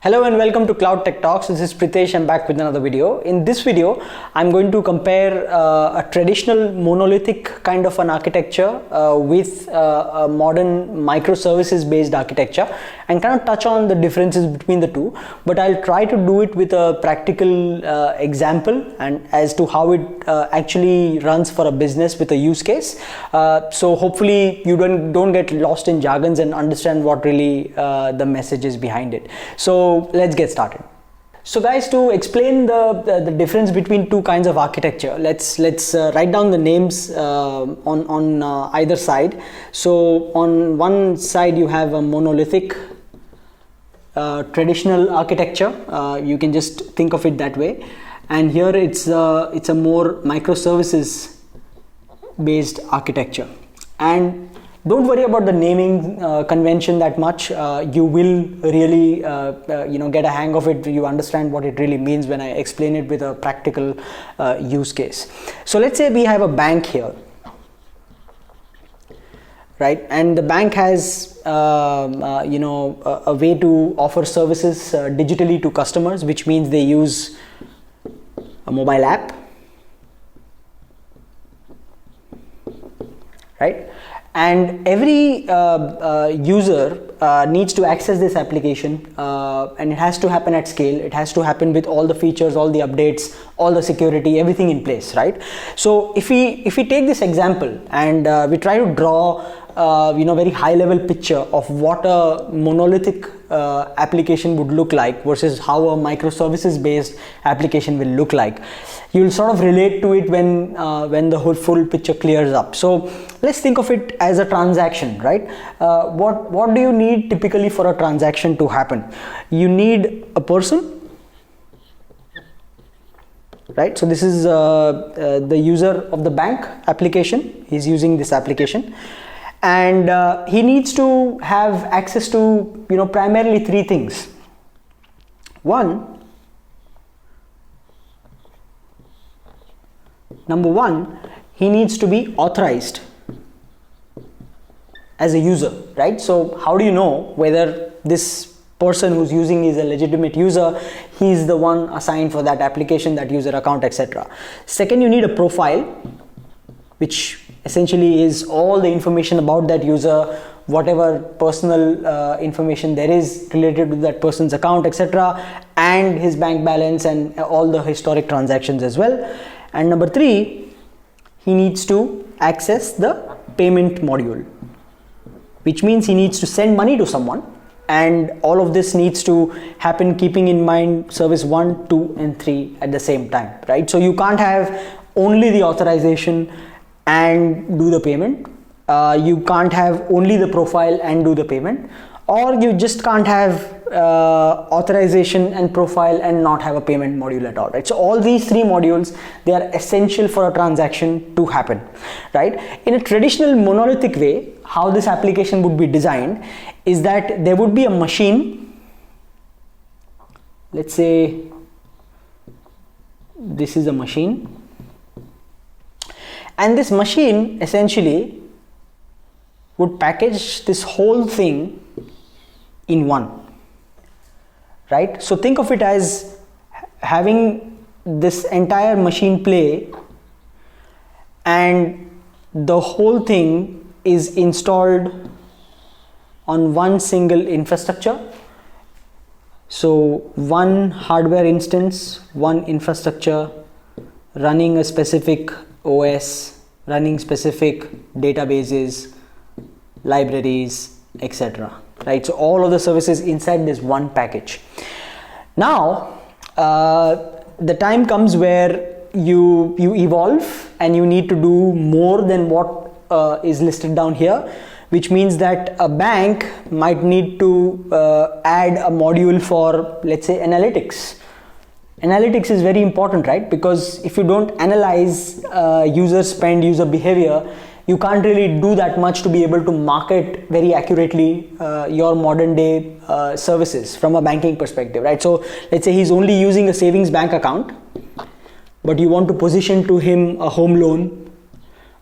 Hello and welcome to Cloud Tech Talks. This is Pritesh. I'm back with another video. In this video, I'm going to compare a traditional monolithic kind of an architecture with a modern microservices based architecture and kind of touch on the differences between the two. But I'll try to do it with a practical example and as to how it actually runs for a business with a use case. So hopefully you don't get lost in jargons and understand what really the message is behind it. So let's get started. So guys, to explain the difference between two kinds of architecture, let's write down the names on either side. So on one side you have a monolithic traditional architecture. You can just think of it that way, and here it's a more microservices based architecture. And don't worry about the naming convention that much. You will really get a hang of it. You understand what it really means when I explain it with a practical use case. So let's say we have a bank here, right? And the bank has a way to offer services digitally to customers, which means they use a mobile app, right? And every user needs to access this application, and it has to happen at scale. It has to happen with all the features, all the updates, all the security, everything in place, right? So if we take this example and we try to draw very high level picture of what a monolithic application would look like versus how a microservices based application will look like, you'll sort of relate to it when the whole full picture clears up. So let's think of it as a transaction, right? What do you need typically for a transaction to happen? You need a person, right? So this is the user of the bank application. He's using this application, and he needs to have access to primarily three things. Number one, he needs to be authorized as a user, right? So how do you know whether this person who's using is a legitimate user? He's the one assigned for that application, that user account, etc. Second, you need a profile, which essentially is all the information about that user, whatever personal information there is related to that person's account, etc., and his bank balance and all the historic transactions as well. And number three, he needs to access the payment module, which means he needs to send money to someone, and all of this needs to happen keeping in mind service 1, 2 and 3 at the same time, right? So you can't have only the authorization and do the payment. You can't have only the profile and do the payment, or you just can't have authorization and profile and not have a payment module at all, right? So all these three modules, they are essential for a transaction to happen, right? In a traditional monolithic way, how this application would be designed is that there would be a machine. Let's say this is a machine, and this machine essentially would package this whole thing in one, right? So think of it as having this entire machine play, and the whole thing is installed on one single infrastructure. So one hardware instance, one infrastructure, running a specific OS, running specific databases, libraries, etc. Right? So all of the services inside this one package. Now the time comes where you evolve and you need to do more than what is listed down here, which means that a bank might need to add a module for, let's say, analytics. Analytics is very important, right? Because if you don't analyze user spend, user behavior, you can't really do that much to be able to market very accurately your modern day services from a banking perspective, right? So let's say he's only using a savings bank account, but you want to position to him a home loan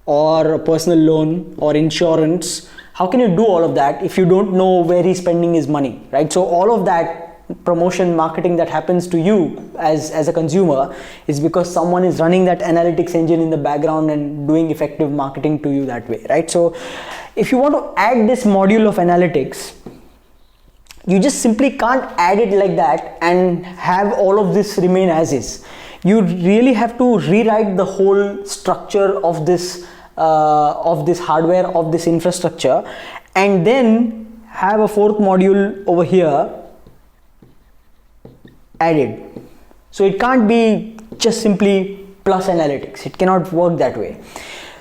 or a personal loan or insurance. How can you do all of that if you don't know where he's spending his money, right? So all of that promotion marketing that happens to you as a consumer is because someone is running that analytics engine in the background and doing effective marketing to you that way, right? So if you want to add this module of analytics, you just simply can't add it like that and have all of this remain as is. You really have to rewrite the whole structure of this hardware, of this infrastructure, and then have a fourth module over here added. So it can't be just simply plus analytics. It cannot work that way.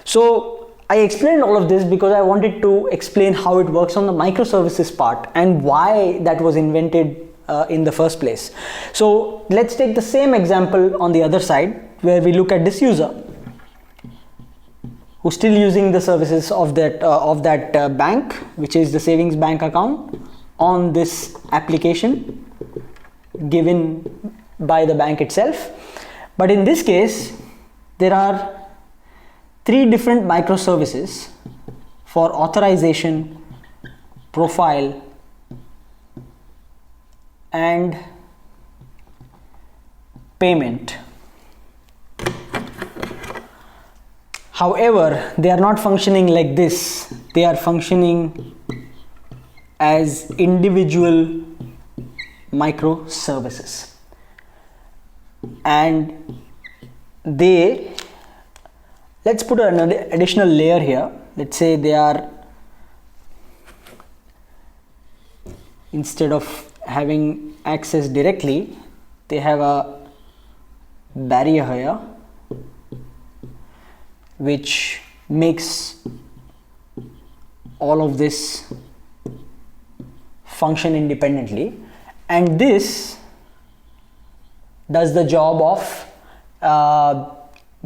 So I explained all of this because I wanted to explain how it works on the microservices part and why that was invented in the first place. So let's take the same example on the other side, where we look at this user who's still using the services of that bank, which is the savings bank account, on this application given by the bank itself. But in this case, there are 3 different microservices for authorization, profile, and payment. However, they are not functioning like this. They are functioning as individual microservices, and let's put an additional layer here. Let's say they are, instead of having access directly, they have a barrier here which makes all of this function independently, and this does the job of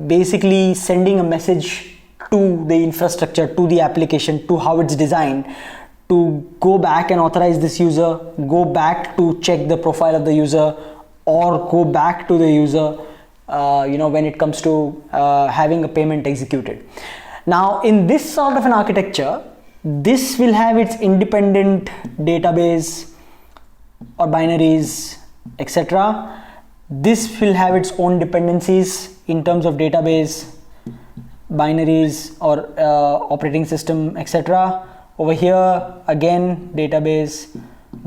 basically sending a message to the infrastructure, to the application, to how it's designed, to go back and authorize this user, go back to check the profile of the user, or go back to the user when it comes to having a payment executed. Now in this sort of an architecture, this will have its independent database or binaries, etc. This will have its own dependencies in terms of database, binaries, or operating system, etc. Over here again, database,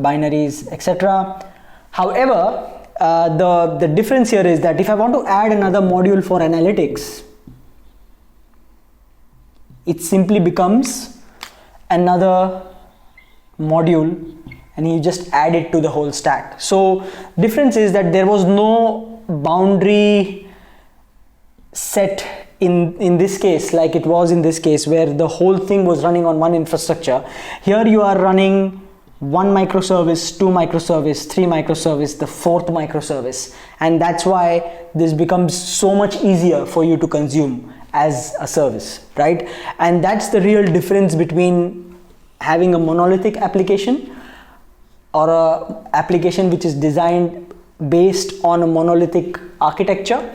binaries, etc. However, the difference here is that if I want to add another module for analytics, it simply becomes another module and you just add it to the whole stack. So difference is that there was no boundary set in this case like it was in this case, where the whole thing was running on one infrastructure. Here you are running 1 microservice, 2 microservice, 3 microservice, the 4th microservice, and that's why this becomes so much easier for you to consume as a service, right? And that's the real difference between having a monolithic application or a application which is designed based on a monolithic architecture,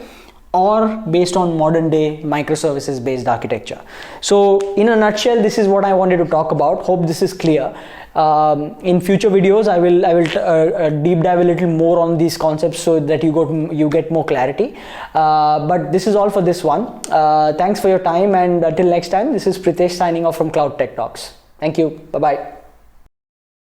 or based on modern day microservices based architecture. So in a nutshell, this is what I wanted to talk about. Hope this is clear. In future videos I will deep dive a little more on these concepts so that you get more clarity, but this is all for this one. Thanks for your time, and until next time, this is Pritesh signing off from Cloud Tech Talks. Thank you. Bye bye.